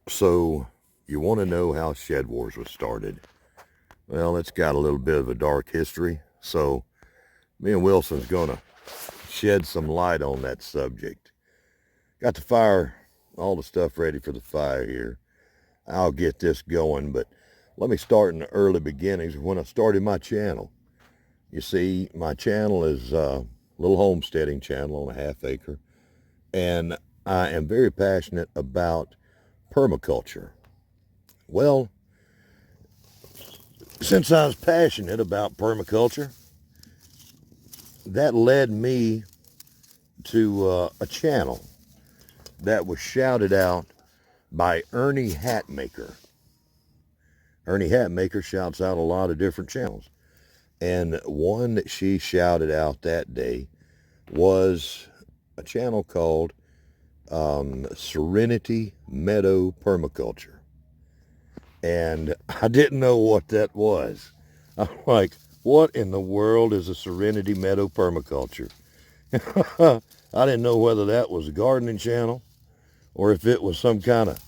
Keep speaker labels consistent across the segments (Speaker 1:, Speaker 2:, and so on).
Speaker 1: So, you want to know how Shed Wars was started? Well, it's got a little bit of a dark history, so me and Wilson's going to shed some light on that subject. Got the fire, all the stuff ready for the fire here. I'll get this going, but let me start in the early beginnings when I started my channel. You see, my channel is a little homesteading channel on a half acre, and I am very passionate about permaculture. Well, since I was passionate about permaculture, that led me to a channel that was shouted out by Ernie Hatmaker. Ernie Hatmaker shouts out a lot of different channels. And one that she shouted out that day was a channel called Serenity Meadow Permaculture. And I didn't know what that was. I'm like, what in the world is a Serenity Meadow Permaculture? I didn't know whether that was a gardening channel or if it was some kind of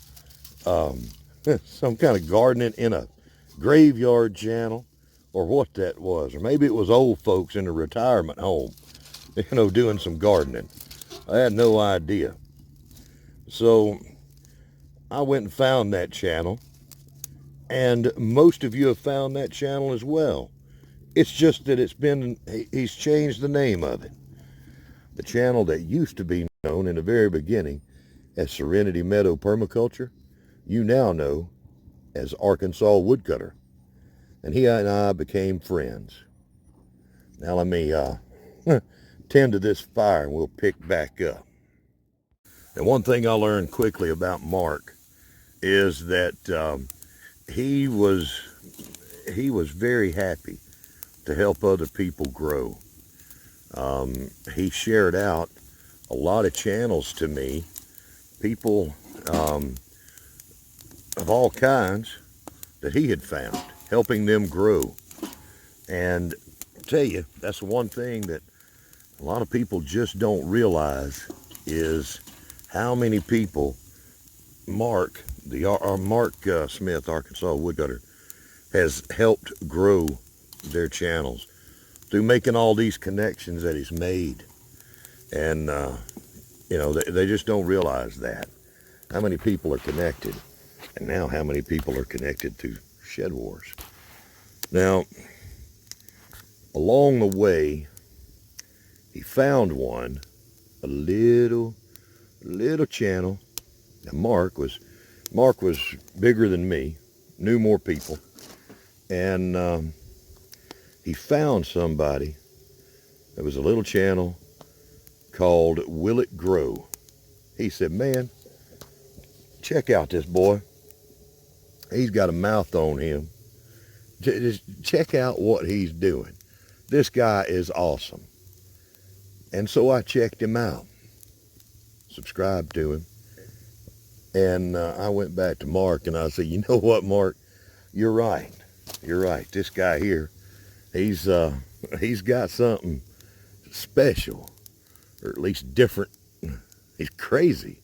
Speaker 1: gardening in a graveyard channel or what that was. Or maybe it was old folks in a retirement home, doing some gardening. I had no idea. So I went and found that channel, and most of you have found that channel as well. It's just that he's changed the name of it. The channel that used to be known in the very beginning as Serenity Meadow Permaculture, you now know as Arkansas Woodcutter. And he and I became friends. Now let me tend to this fire and we'll pick back up. And one thing I learned quickly about Mark is that he was very happy to help other people grow. He shared out a lot of channels to me, people of all kinds that he had found, helping them grow. And I tell you, that's one thing that a lot of people just don't realize is how many people Mark Smith, Arkansas Woodcutter, has helped grow their channels through making all these connections that he's made. And, they just don't realize that. How many people are connected, and now how many people are connected to Shed Wars. Now, along the way, he found a little channel. Now, Mark was bigger than me, knew more people, and he found somebody. There was a little channel called Will It Grow. He said, man, check out this boy. He's got a mouth on him. Just check out what he's doing. This guy is awesome. And so I checked him out, subscribed to him, and I went back to Mark and I said, you know what, Mark? You're right. This guy here, he's got something special, or at least different. He's crazy.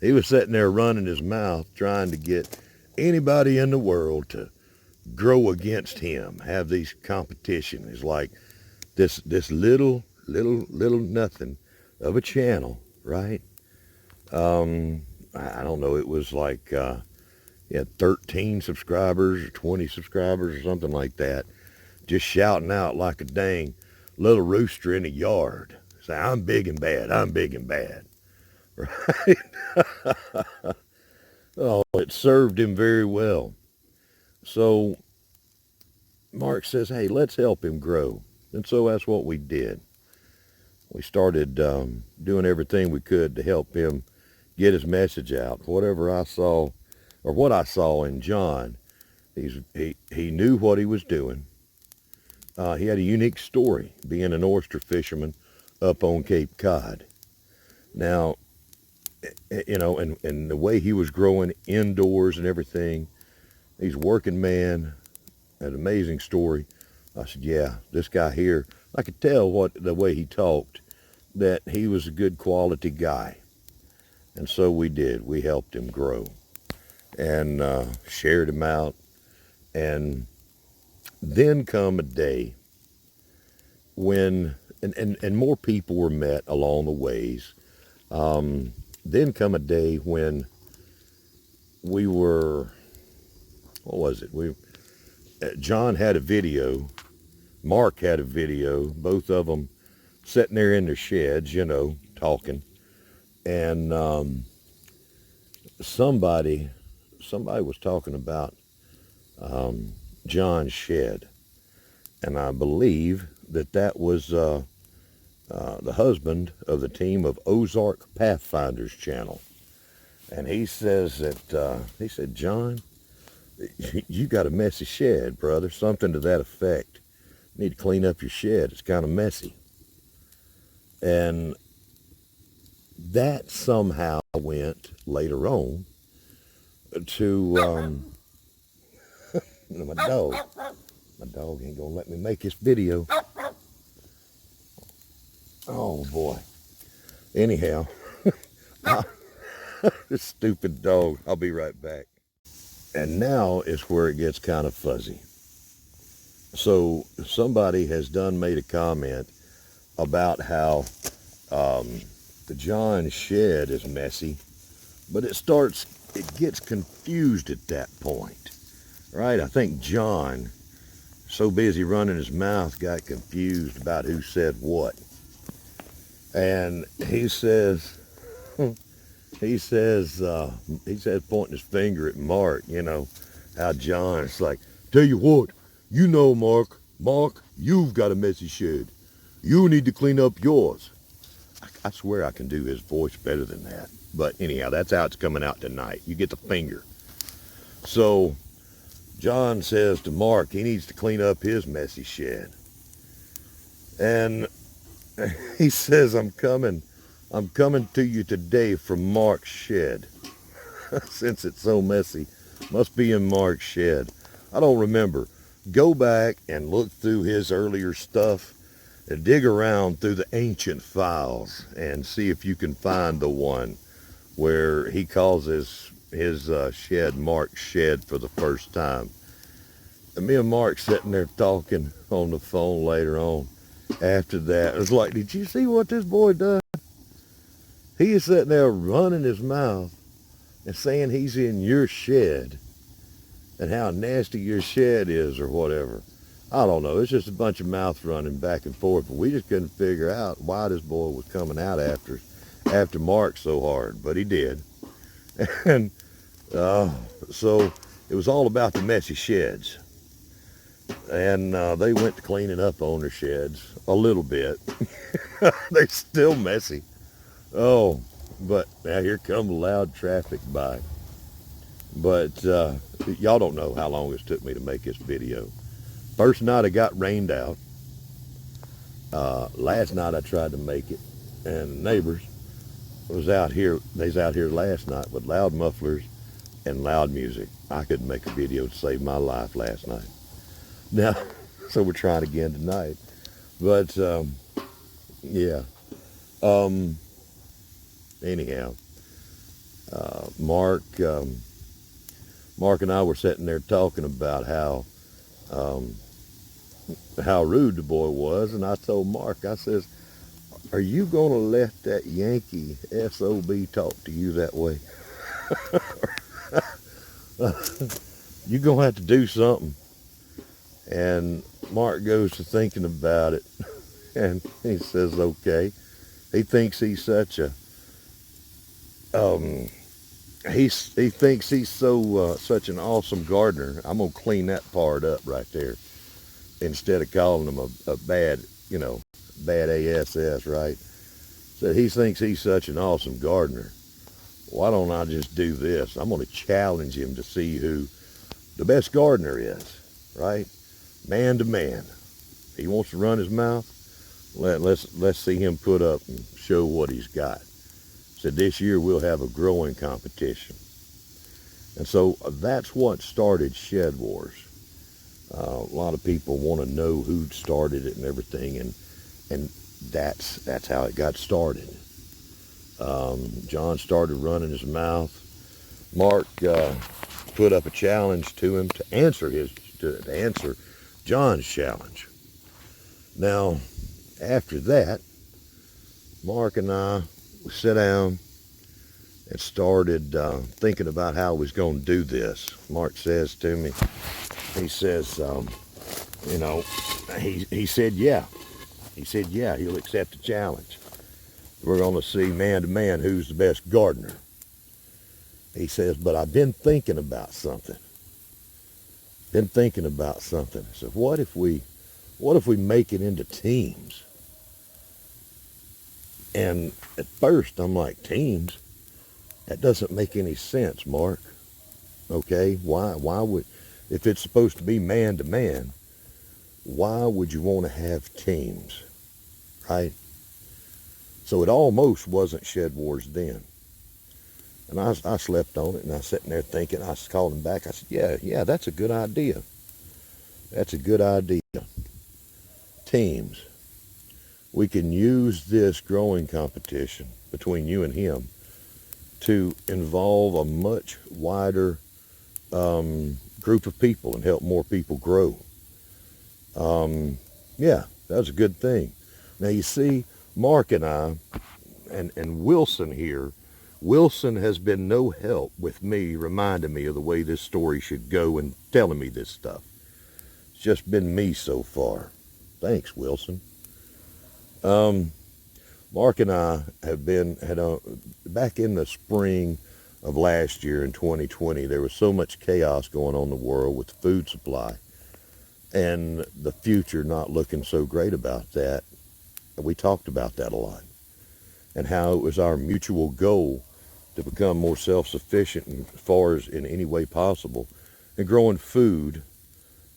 Speaker 1: He was sitting there running his mouth trying to get anybody in the world to grow against him, have these competition. It's like this little nothing of a channel, right? I don't know, it was like he had 13 subscribers or 20 subscribers or something like that, just shouting out like a dang little rooster in a yard. Say, I'm big and bad, right? Oh, it served him very well. So Mark says, hey, let's help him grow. And so that's what we did. We started doing everything we could to help him get his message out. Whatever I saw, or what I saw in John, he knew what he was doing. He had a unique story, being an oyster fisherman up on Cape Cod. Now, and the way he was growing indoors and everything, he's a working man, an amazing story. I said, yeah, this guy here, I could tell the way he talked, that he was a good quality guy. And so we did. We helped him grow. and shared him out. And then come a day when, and more people were met along the ways. Then come a day when we were, what was it? John had a video, Mark had a video, both of them sitting there in their sheds, talking. And somebody was talking about John's shed. And I believe that was the husband of the team of Ozark Pathfinders channel. And he says that, he said, John, you got a messy shed, brother. Something to that effect. You need to clean up your shed. It's kind of messy. And that somehow went later on to my dog. My dog ain't gonna let me make this video. Oh boy. Anyhow, this stupid dog. I'll be right back. And now is where it gets kind of fuzzy. So somebody has made a comment about how the John shed is messy, but it gets confused at that point, right? I think John, so busy running his mouth, got confused about who said what. And he says, pointing his finger at Mark, how John's like, tell you what, Mark, you've got a messy shed. You need to clean up yours. I swear I can do his voice better than that. But anyhow, that's how it's coming out tonight. You get the finger. So John says to Mark he needs to clean up his messy shed. And he says, I'm coming to you today from Mark's shed. Since it's so messy, must be in Mark's shed. I don't remember. Go back and look through his earlier stuff and dig around through the ancient files and see if you can find the one where he calls his shed Mark's shed for the first time. And me and Mark sitting there talking on the phone later on. After that, it was like, did you see what this boy does? He is sitting there running his mouth and saying he's in your shed and how nasty your shed is or whatever. I don't know. It's just a bunch of mouth running back and forth, but we just couldn't figure out why this boy was coming out after Mark so hard, but he did. And so it was all about the messy sheds. And they went to cleaning up on their sheds a little bit. They're still messy. Oh, but now here come loud traffic by. But y'all don't know how long it took me to make this video. First night I got rained out. Last night I tried to make it, and the neighbors was out here. They's out here last night with loud mufflers and loud music. I couldn't make a video to save my life last night. Now, so we're trying again tonight. But yeah. Anyhow, Mark and I were sitting there talking about how rude the boy was, and I told Mark, I says, are you going to let that Yankee SOB talk to you that way? You're going to have to do something. And Mark goes to thinking about it, and he says, okay. He thinks he's such a, he thinks he's such an awesome gardener. I'm going to clean that part up right there instead of calling him a bad, bad ASS, right? So he thinks he's such an awesome gardener. Why don't I just do this? I'm going to challenge him to see who the best gardener is, right? Man to man. He wants to run his mouth. Let's see him put up and show what he's got. Said this year we'll have a growing competition. And so that's what started Shed Wars. A lot of people want to know who started it and everything, and that's how it got started. John started running his mouth. Mark put up a challenge to him to answer John's challenge. Now, after that, Mark and I sat down and started thinking about how we was going to do this. Mark says to me, he says, you know, he said, yeah. He said, yeah, he'll accept the challenge. We're going to see man to man who's the best gardener. He says, but I've been thinking about something. I said, what if we make it into teams? And at first I'm like, teams? That doesn't make any sense, Mark. Okay, why would, if it's supposed to be man to man, why would you want to have teams, right? So it almost wasn't SHEDWARS then. And I slept on it, and I was sitting there thinking, I called him back. I said, yeah, that's a good idea. That's a good idea. Teams. We can use this growing competition between you and him to involve a much wider group of people and help more people grow. Yeah, that was a good thing. Now you see, Mark and I, and Wilson here, Wilson has been no help with me reminding me of the way this story should go and telling me this stuff. It's just been me so far. Thanks, Wilson. Mark and I back in the spring of last year in 2020, there was so much chaos going on in the world with the food supply and the future not looking so great about that. We talked about that a lot and how it was our mutual goal to become more self-sufficient as far as in any way possible and growing food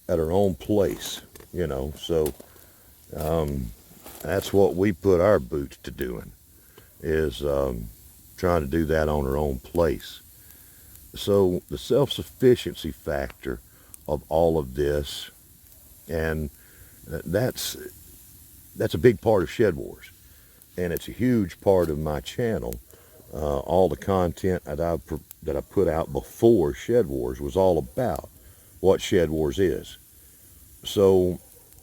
Speaker 1: at our own place, you know. So that's what we put our boots to doing, is trying to do that on our own place. So the self-sufficiency factor of all of this, and that's a big part of SHEDWARS, and it's a huge part of my channel. All the content that I put out before SHEDWARS was all about what SHEDWARS is. So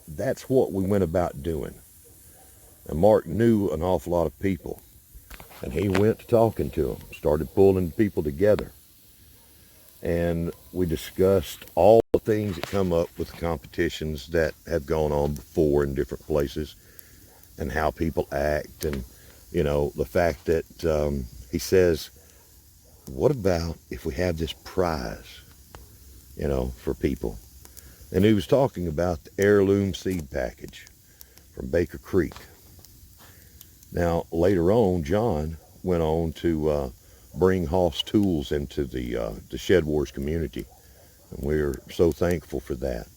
Speaker 1: that's what we went about doing. And Mark knew an awful lot of people, and he went to talking to them, started pulling people together, and we discussed all the things that come up with competitions that have gone on before in different places and how people act, and you know, the fact that he says, what about if we have this prize, you know, for people? And he was talking about the heirloom seed package from Baker Creek. Now, later on, John went on to bring Hoss tools into the SHEDWARS community, and we're so thankful for that.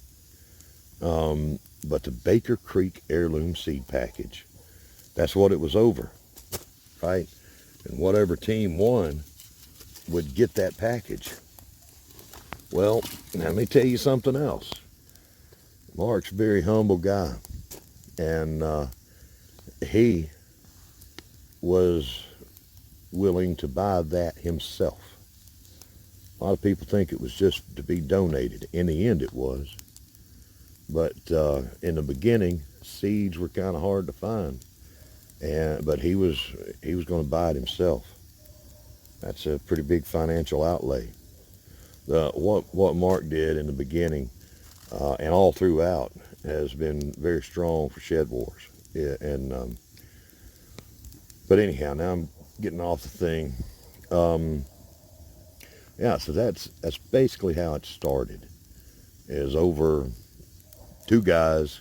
Speaker 1: But the Baker Creek heirloom seed package, that's what it was over, right? And whatever team won would get that package. Well, let me tell you something else. Mark's a very humble guy, and he was willing to buy that himself. A lot of people think it was just to be donated. In the end, it was. But in the beginning, seeds were kind of hard to find, but he was going to buy it himself. That's a pretty big financial outlay. What Mark did in the beginning and all throughout has been very strong for SHEDWARS. Yeah, and but anyhow, now I'm getting off the thing. Yeah, so that's basically how it started. Is over two guys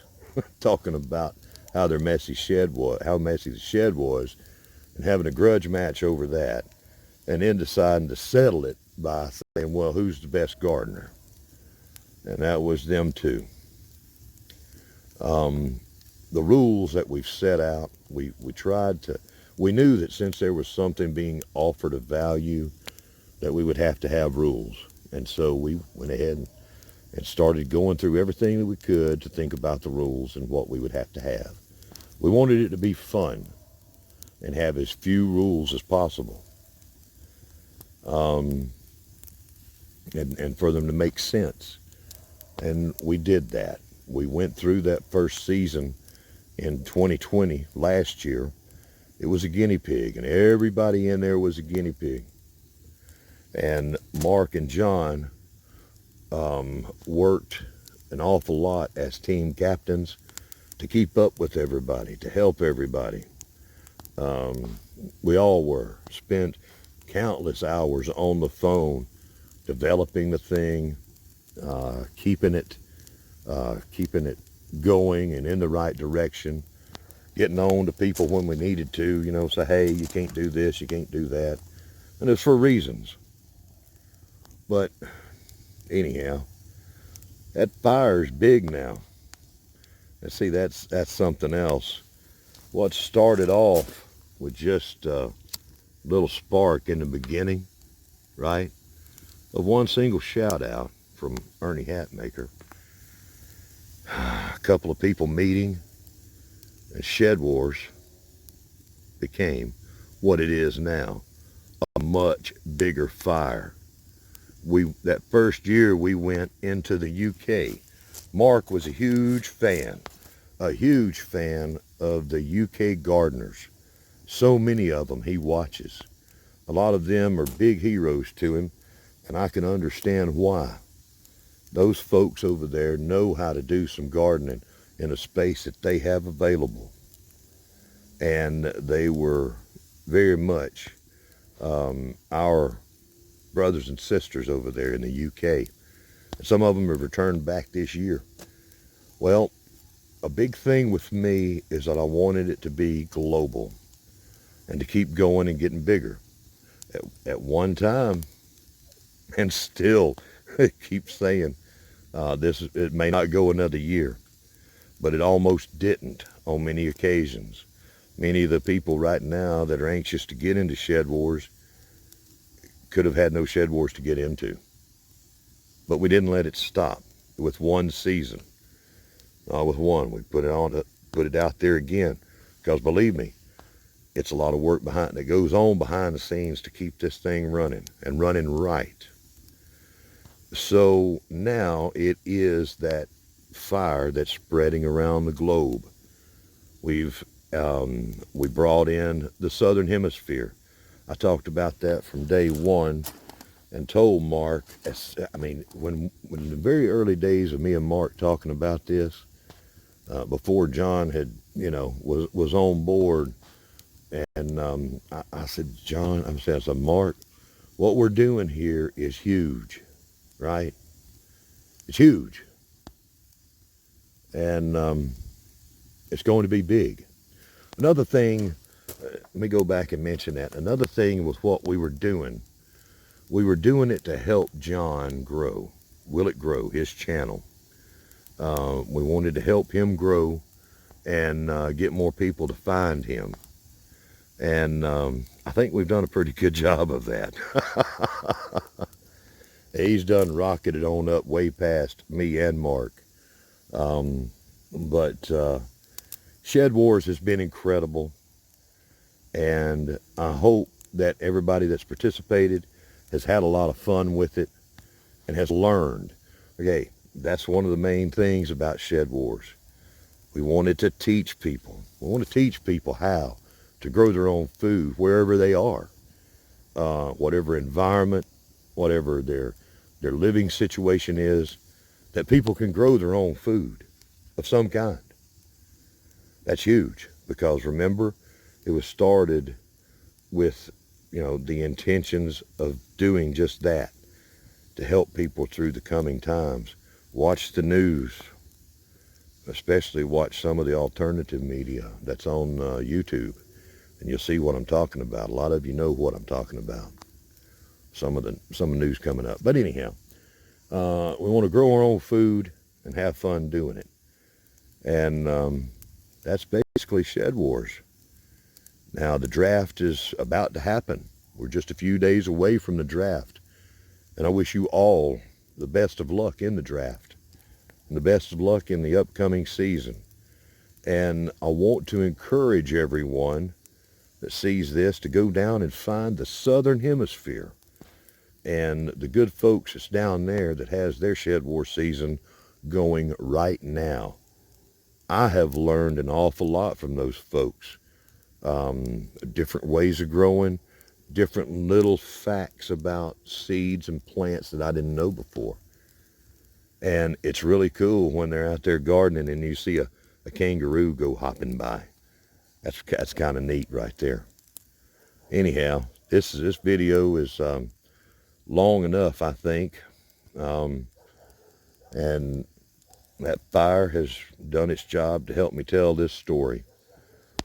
Speaker 1: talking about how messy the shed was, and having a grudge match over that, and then deciding to settle it by saying, well, who's the best gardener? And that was them two. The rules that we've set out, we knew that since there was something being offered of value, that we would have to have rules. And so we went ahead and started going through everything that we could to think about the rules and what we would have to have. We wanted it to be fun and have as few rules as possible. and for them to make sense. And we did that. We went through that first season in 2020, last year. It was a guinea pig, and everybody in there was a guinea pig. And Mark and John worked an awful lot as team captains to keep up with everybody, to help everybody. We all were. Spent countless hours on the phone developing the thing, keeping it going and in the right direction, getting on to people when we needed to, say, hey, you can't do this, you can't do that. And it's for reasons. But anyhow, that fire's big now. And see, that's something else. What started off with just a little spark in the beginning, right, of one single shout out from Ernie Hatmaker, a couple of people meeting, and Shed Wars became what it is now, a much bigger fire. That first year we went into the UK. Mark was a huge fan of the UK gardeners. So many of them he watches. A lot of them are big heroes to him, and I can understand why. Those folks over there know how to do some gardening in a space that they have available. And they were very much our brothers and sisters over there in the UK. Some of them have returned back this year. Well, a big thing with me is that I wanted it to be global and to keep going and getting bigger. At one time, and still keep saying it may not go another year, but it almost didn't on many occasions. Many of the people right now that are anxious to get into Shed Wars could have had no Shed Wars to get into. But we didn't let it stop with one season. With one, we put it out there again, because believe me, it's a lot of work that goes on behind the scenes to keep this thing running and running right. So now it is that fire that's spreading around the globe. We brought in the Southern Hemisphere. I talked about that from day one and told Mark, when in the very early days of me and Mark talking about this, before John had, was on board, and I said, John, I said, Mark, what we're doing here is huge, right? It's huge. And it's going to be big. Another thing, let me go back and mention that. Another thing with what we were doing it to help John grow. Will It Grow, his channel. We wanted to help him grow and get more people to find him. And I think we've done a pretty good job of that. He's done rocketed on up way past me and Mark. But Shed Wars has been incredible. And I hope that everybody that's participated has had a lot of fun with it and has learned. Okay, that's one of the main things about Shed Wars. We wanted to teach people. We want to teach people how to grow their own food wherever they are, whatever environment, whatever their living situation is, that people can grow their own food of some kind. That's huge, because remember, it was started with, the intentions of doing just that, to help people through the coming times. Watch the news, especially watch some of the alternative media that's on YouTube, and you'll see what I'm talking about. A lot of you know what I'm talking about. Some of the news coming up. But anyhow, we want to grow our own food and have fun doing it. And that's basically Shed Wars. Now, the draft is about to happen. We're just a few days away from the draft. And I wish you all the best of luck in the draft and the best of luck in the upcoming season. And I want to encourage everyone that sees this to go down and find the Southern Hemisphere and the good folks that's down there that has their Shed War season going right now. I have learned an awful lot from those folks. Different ways of growing, different little facts about seeds and plants that I didn't know before. And it's really cool when they're out there gardening and you see a kangaroo go hopping by. That's kind of neat right there. Anyhow, this video is long enough, I think. And that fire has done its job to help me tell this story.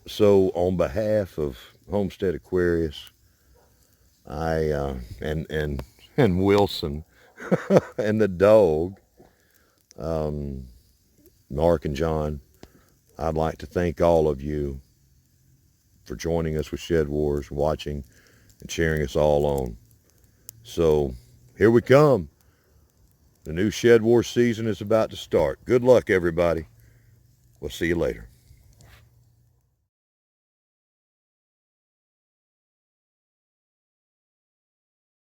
Speaker 1: So on behalf of Homestead Aquarius, I and Wilson and the dog, Mark and John, I'd like to thank all of you for joining us with Shed Wars, watching and cheering us all on. So here we come. The new Shed Wars season is about to start. Good luck, everybody. We'll see you later.